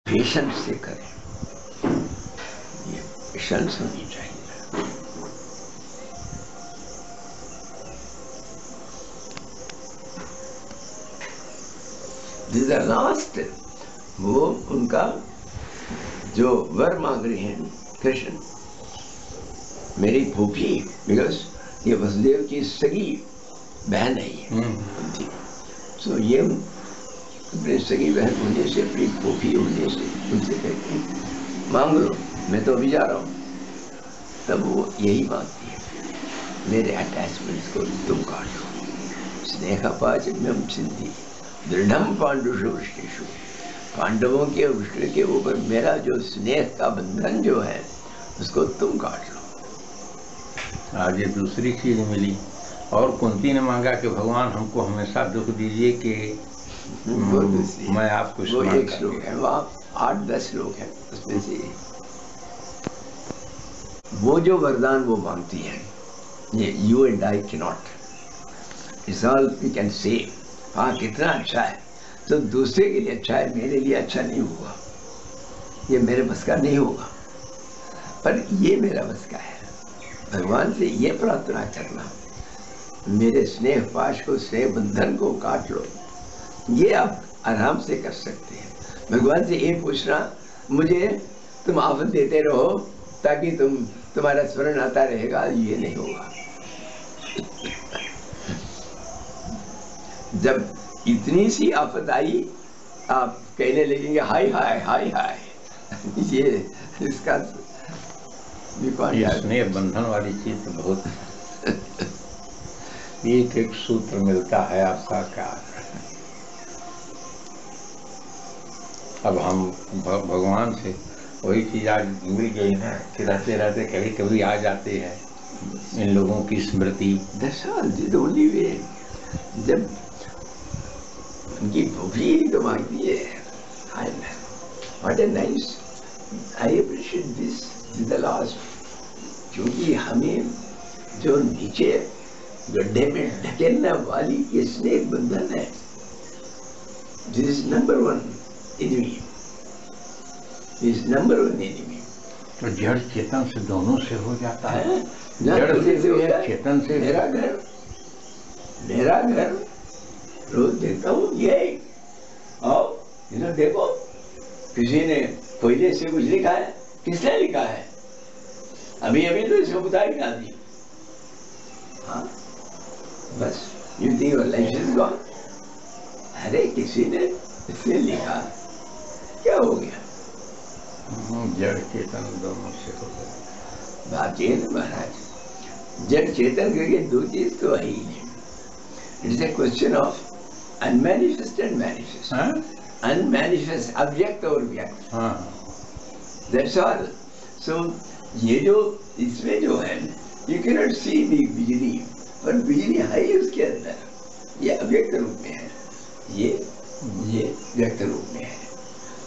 Patience से करें, ये पेशेंस होनी चाहिए। दिस द लास्ट, वो उनका जो वर मांग रहे हैं कृष्ण, मेरी फूफी, बिकॉज ये वसुदेव की सगी बहन है ये, तो ये अपने सगी बहन होने से, अपनी फूफी होने से उनसे कहते हैं मांग लो, मैं तो अभी जा रहा हूँ। तब वो यही मांगती है, मेरे अटैचमेंट्स को तुम काटो। स्नेहपाचम्यम सिद्धि दृढ़म पांडुषु वृष्टिषु, पांडवों के वृष्टि के ऊपर मेरा जो स्नेह का बंधन जो है उसको तुम काट लो। आज ये दूसरी चीज मिली। और कुंती ने मांगा कि भगवान हमको हमेशा दुख दीजिए कि मैं आपको, वो एक श्लोक है, वहाँ 8-10 श्लोक है, उसमें से वो जो वरदान वो मांगती है, ये you and I can not, it's all we can say. हाँ कितना अच्छा है, तो दूसरे के लिए अच्छा है, मेरे लिए अच्छा नहीं होगा, ये मेरे बस का नहीं होगा, पर ये मेरा बस का है। भगवान से ये प्रार्थना करना, मेरे स्नेह पाश को, स्नेह बंधन को काट लो, ये आप आराम से कर सकते हैं। भगवान से ये पूछना, मुझे तुम आफत देते रहो ताकि तुम्हारा स्मरण आता रहेगा, ये नहीं होगा। जब इतनी सी आफत आई, आप कहने लगेंगे हाय हाय हाय हाय, ये इसका स्नेह बंधन वाली चीज तो बहुत एक सूत्र मिलता है आपका क्या। अब हम भगवान से वही चीज आज मिल गई ना कि रहते रहते कभी कभी आ जाते हैं इन लोगों की स्मृति। ओनली वे, जब उनकी भूखी तो मांगती है, what a nice, I appreciate this is the last, क्योंकि हमें जो नीचे गड्ढे में ढकेलने वाली ये स्नेह बंधन है, this is number 1 enemy, is number 1 enemy. तो जड़ चेतन से दोनों से हो जाता है, जड़ से होता है, चेतन से। मेरा घर रोज देखता हूँ, ये आओ इधर देखो, किसी ने कोयले से कुछ लिखा है, किसने लिखा है, अभी अभी तो इसको बुताई डाल दी। हाँ बस you think your life is gone. अरे किसी ने इसने लिखा, क्या हो गया? जड़ चेतन दोनों से हो गया। बात ये ना महाराज, जड़ चेतन करके दो चीज तो है ही नहीं। It is a question of unmanifest and manifest, unmanifest अव्यक्त और व्यक्त, दैट्स ऑल। सो ये जो इसमें जो है, यू कैन नॉट सी बिजली, पर बिजली है ही उसके अंदर, ये अव्यक्त रूप में है, ये व्यक्त रूप में है।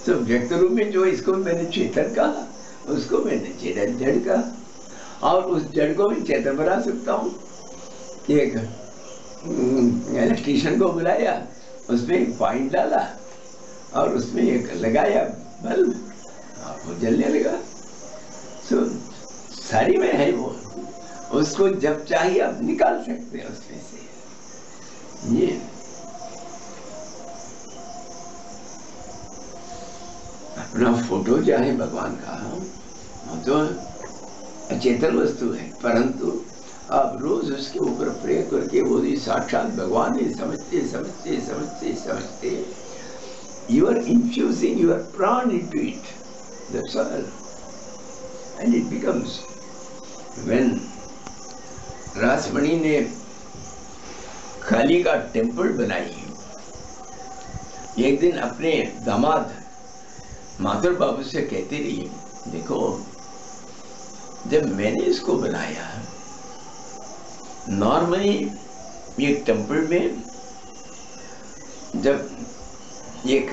तो व्यक्त रूप में जो, इसको मैंने चेतन कहा, उसको मैंने चेतन जड़ कहा, और उस जड़ को भी चेतन बना सकता हूँ। एक इलेक्ट्रीशियन को बुलाया, उसमें एक पॉइंट डाला और उसमें एक लगाया बल्ब, वो जलने लगा। तो सारी में है वो, उसको जब चाहिए आप निकाल सकते हैं उसमें से। ये अपना फोटो चाहे भगवान का, वो तो अचेतन वस्तु है, परंतु आप रोज उसके ऊपर प्रे करके वो भी साक्षात भगवान ही समझते समझते समझते समझते, यू आर इन्फ्यूजिंग योर प्राण into it, that's all, and it becomes. When Rasmani ने काली का टेम्पल बनाई, एक दिन अपने दामाद माधुर बाबू से कहती रही, देखो जब मैंने इसको बनाया, नॉर्मली ये टेम्पल में जब एक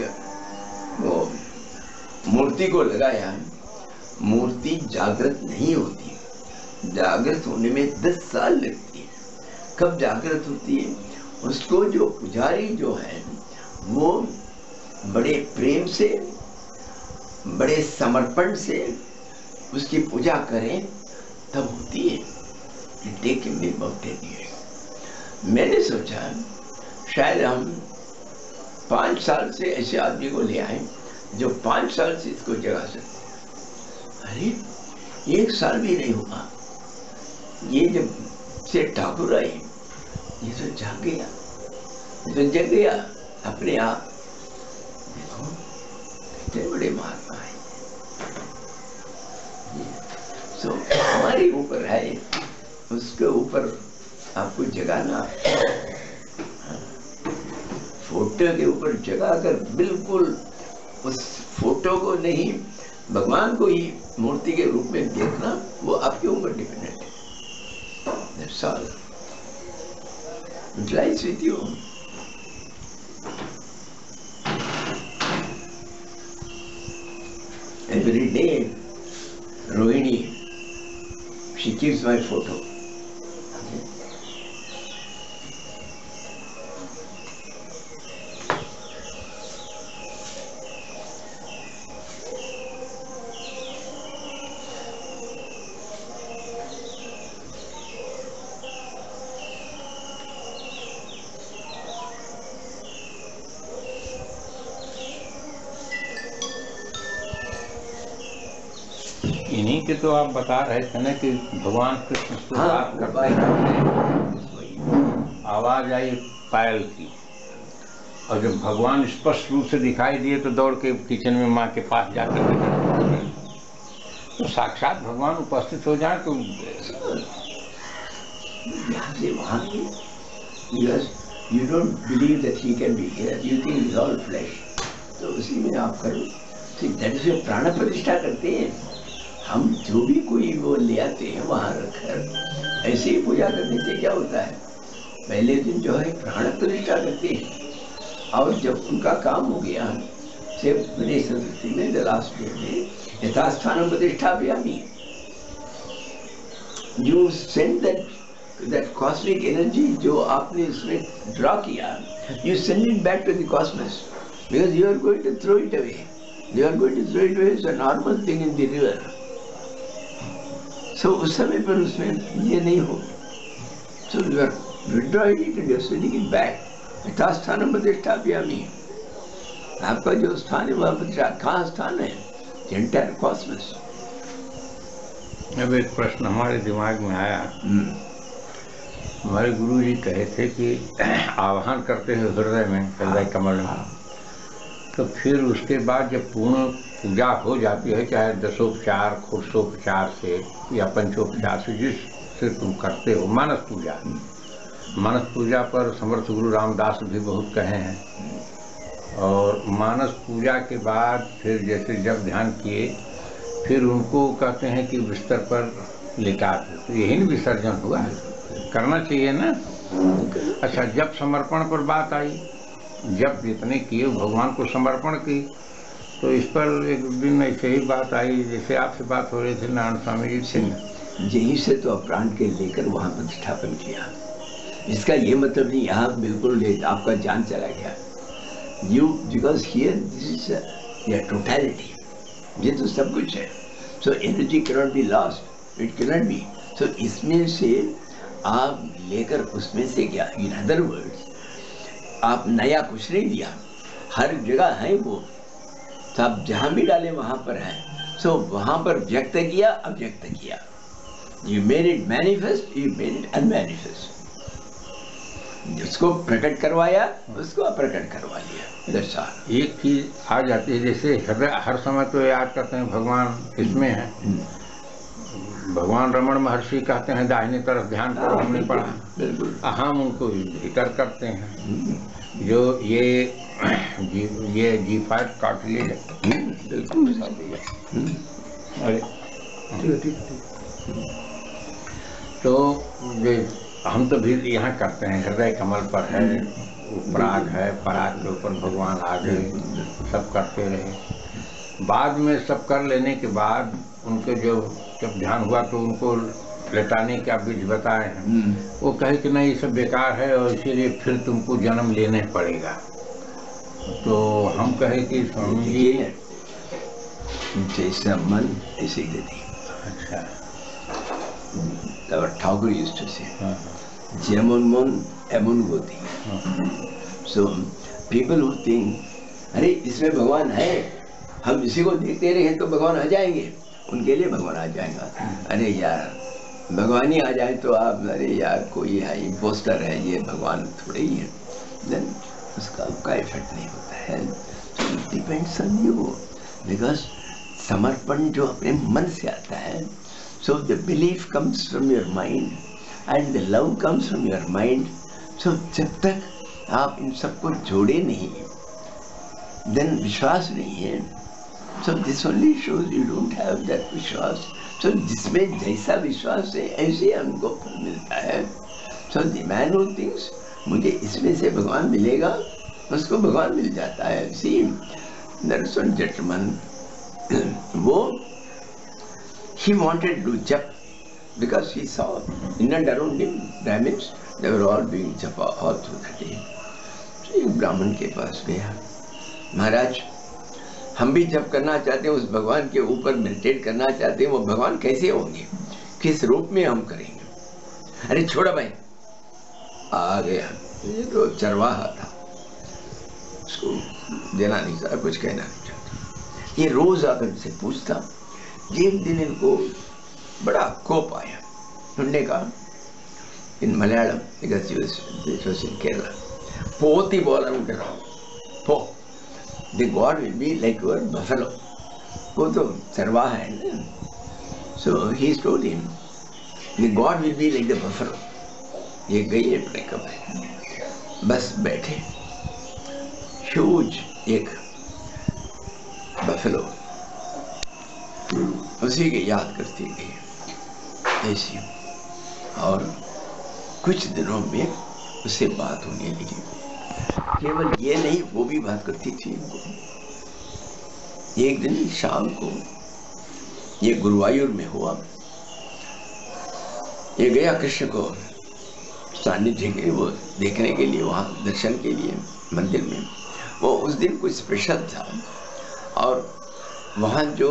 वो मूर्ति को लगाया, मूर्ति जागृत नहीं होती, जागृत होने में 10 साल लगती है। कब जागृत होती है? उसको जो पुजारी जो है वो बड़े प्रेम से बड़े समर्पण से उसकी पूजा करें तब होती है। टेक में बहुत मैंने सोचा शायद हम 5 साल से ऐसे आदमी को ले आए जो 5 साल से इसको जगा सकते। अरे 1 साल भी नहीं हुआ, ये जब से ठाकुर आए ये तो जाग गया, ये तो जग गया अपने आप। देखो कितने बड़े महात्मा है। तो हमारे ऊपर है, उसके ऊपर आपको जगाना। फोटो के ऊपर जगाकर बिल्कुल उस फोटो को नहीं, भगवान को ही मूर्ति के रूप में देखना, वो आपके ऊपर डिपेंडेंट है। That's all. It lies with you. Every day, Rohini, she keeps my photo. इन्हीं के तो आप बता रहे थे ना कि भगवान कृष्ण से बात करते करते आवाज आई पायल की, और जब भगवान स्पष्ट रूप से दिखाई दिए तो दौड़ के किचन में माँ के पास जाकर तो साक्षात भगवान उपस्थित हो जाए तो यहाँ से वहाँ you don't believe that he can be here, you think he is all flesh, तो उसी में आप करो। ठीक दैट इज प्राण प्रतिष्ठा करते हैं हम। जो भी कोई वो ले आते हैं वहाँ रखकर ऐसे ही पूजा करने से क्या होता है, पहले दिन जो है प्राण प्रतिष्ठा करते हैं, और जब उनका काम हो गया से गणेश चतुर्थी में लास्ट डे में यथास्थान प्रतिष्ठा भी आनी। You send that cosmic energy जो आपने इसमें ड्रॉ किया, you send it back to the cosmos, because you are going to throw it away. You are going to throw it away is a normal thing in the river. So उस समय पर उसमें ये नहीं हो, so you are withdrawing it and you are sending it back. यथास्थान प्रतिष्ठा भी आमी। आपका जो स्थान है वह प्रतिष्ठा कहाँ स्थान है? Entire cosmos. अब एक प्रश्न हमारे दिमाग में आया। हमारे गुरु जी कहे थे कि आह्वान करते हैं हृदय में, हृदय कमल में, तो फिर उसके बाद जब पूर्ण पूजा हो जाती है, चाहे दशोपचार खुर्सोपचार से या पंचोपचार से, जिससे तुम करते हो मानस पूजा। मानस पूजा पर समर्थ गुरु रामदास भी बहुत कहे हैं। और मानस पूजा के बाद फिर जैसे जब ध्यान किए, फिर उनको कहते हैं कि बिस्तर पर लिटा दो, तो यही न विसर्जन हुआ, करना चाहिए ना। अच्छा, जब समर्पण पर बात आई, जब जितने किए भगवान को समर्पण की, तो इस पर एक दिन ऐसे ही बात आई, जैसे आपसे बात हो रही थी नारायण स्वामी जी से, यहीं से तो प्राण के लेकर वहाँ प्रतिष्ठापन किया। इसका ये मतलब नहीं यहाँ बिल्कुल आपका जान चला गया। You because here this is totality, ये तो सब कुछ है। So energy can not be lost, it can not be. So इसमें से आप लेकर उसमें से क्या, इन अदर वर्ड्स आप नया कुछ नहीं दिया, हर जगह है वो, तो आप जहाँ भी डाले वहाँ पर है। सो वहाँ पर व्यक्त किया, अव्यक्त किया। You made it manifest, you made it unmanifest. जिसको प्रकट करवाया उसको अप्रकट करवा लिया। एक चीज आ जाती है, जैसे हृदय हर समय तो याद करते हैं भगवान इसमें है। भगवान रमण महर्षि कहते हैं दाहिने तरफ ध्यान करो, हमने पढ़ा, बिल्कुल हम उनको भीतर करते हैं। जो ये G5 कार्टिलेज है, बिल्कुल अरे तो हम तो भी यहाँ करते हैं, हृदय कमल पर है, पराग है, पराग के ऊपर भगवान आ गए, सब करते रहे। बाद में सब कर लेने के बाद उनके जब ध्यान हुआ तो उनको लेटाने का बीज बताए हैं। वो कहे कि नहीं, ये सब बेकार है और इसीलिए फिर तुमको जन्म लेने पड़ेगा। तो हम कहे कि स्वामी जी जैसा मन ऐसी गति। अच्छा। Our Thakur used to say, हाँ, যেমন মন এমন গতি। हाँ, So people who think, अरे इसमें भगवान है, हम इसी को देखते रहे तो भगवान आ जाएंगे, उनके लिए भगवान आ जाएगा। अरे यार भगवान ही आ जाए तो आप, अरे यार कोई है इम्पोस्टर है, ये भगवान थोड़े ही है, देन उसका आपका इफेक्ट नहीं होता है। डिपेंड्स ऑन यू, बिकॉज समर्पण जो अपने मन से आता है, so the belief comes from your mind and the love comes from your mind. So जब तक आप इन सबको जोड़े नहीं, देन विश्वास नहीं है। So this only shows you don't have that विश्वास। सो जिसमें जैसा विश्वास है ऐसे हमको फल मिलता है। So the man who thinks मुझे इसमें से भगवान मिलेगा, उसको भगवान मिल जाता है। सी नरसन जटमन, वो he wanted to do jap because he saw in and around him Brahmins, they were all doing japa all through the day. So एक ब्राह्मण के पास गया, महाराज हम भी जप करना चाहते हैं, उस भगवान के ऊपर मेडिटेट करना चाहते हैं, वो भगवान कैसे होंगे, किस रूप में हम करेंगे? अरे छोड़ा भाई, आ गया। ये तो चरवाहा था, उसको देना नहीं चाहता, कुछ कहना नहीं चाहता। ये रोज आकर इनसे पूछता। एक दिन इनको बड़ा कोप आया, उन्होंने कहा इन मलयालम, because in Kerala, पोती बोला उनके पो, the God will be like your buffalo. वो तो चरवाहा है ना। So he told him, the God will be like the buffalo. ये गई अपने कमरे, बस बैठे, ह्यूज एक बफेलो, उसी की याद करती गई ऐसी। और कुछ दिनों में उससे बात होने लगी। केवल ये नहीं, वो भी बात करती थी इनको। एक दिन शाम को ये गुरुवायूर में हुआ, ये गया कृष्ण को सानिध्य के वो देखने के लिए, वहाँ दर्शन के लिए मंदिर में। वो उस दिन कुछ स्पेशल था, और वहाँ जो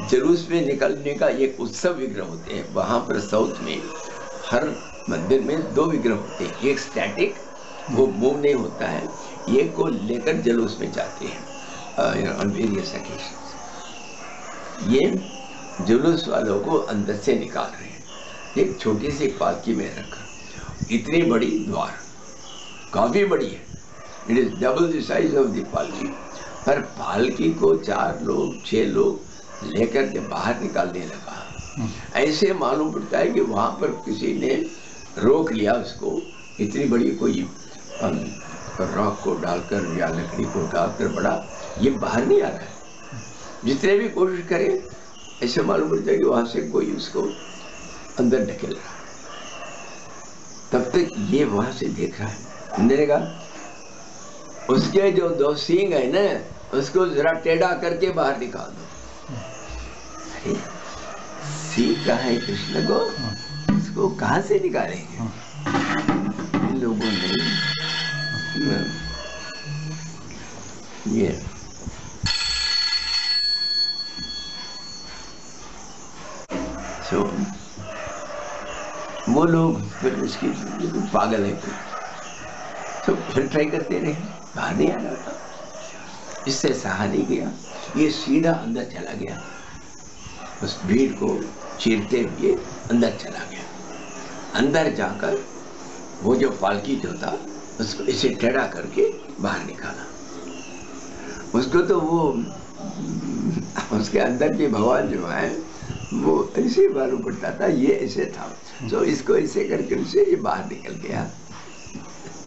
जुलूस में निकलने का एक उत्सव विग्रह होते हैं, वहाँ पर साउथ में हर मंदिर में दो विग्रह होते हैं, एक स्टैटिक, वो मूव नहीं होता है, एक को लेकर जुलूस में जाते हैं ऑन वेरियस ओकेशंस। ये जुलूस वालों को अंदर से निकाल रहे हैं, एक छोटी सी पालकी में रखकर। इतनी बड़ी द्वार, काफी बड़ी है, it is double the size of the पालकी, पर पालकी को 4 लोग 6 लोग लेकर के बाहर निकालने लगा। ऐसे मालूम पड़ता है कि वहां पर किसी ने रोक लिया उसको, इतनी बड़ी कोई रॉक को डालकर या लकड़ी को डालकर, बड़ा ये बाहर नहीं आ रहा है। जितने भी कोशिश करें, ऐसे मालूम पड़ता है कि वहां से कोई उसको अंदर ढकेल रहा है। तब तक ये वहां से देख रहा है, मैंने कहा उसके जो 2 सींग है ना, उसको जरा टेढ़ा करके बाहर निकाल दो। अरे सींग कहाँ है कृष्ण को, उसको कहाँ से निकालेंगे? इन लोगों ने ये so, वो लोग फिर उसकी पागल है कोई, तो फिर ट्राई करते रहे, बाहर नहीं आ रहा था। इससे सहा नहीं गया, ये सीधा अंदर चला गया, उस भीड़ को चीरते हुए अंदर चला गया। अंदर जाकर वो जो पालकी जो था, उसको इसे टेढ़ा करके बाहर निकाला। उसको तो वो उसके अंदर के भगवान जो है वो ऐसे मालूम पड़ता था, ये ऐसे था, तो इसको ऐसे करके उसे ये बाहर निकल गया।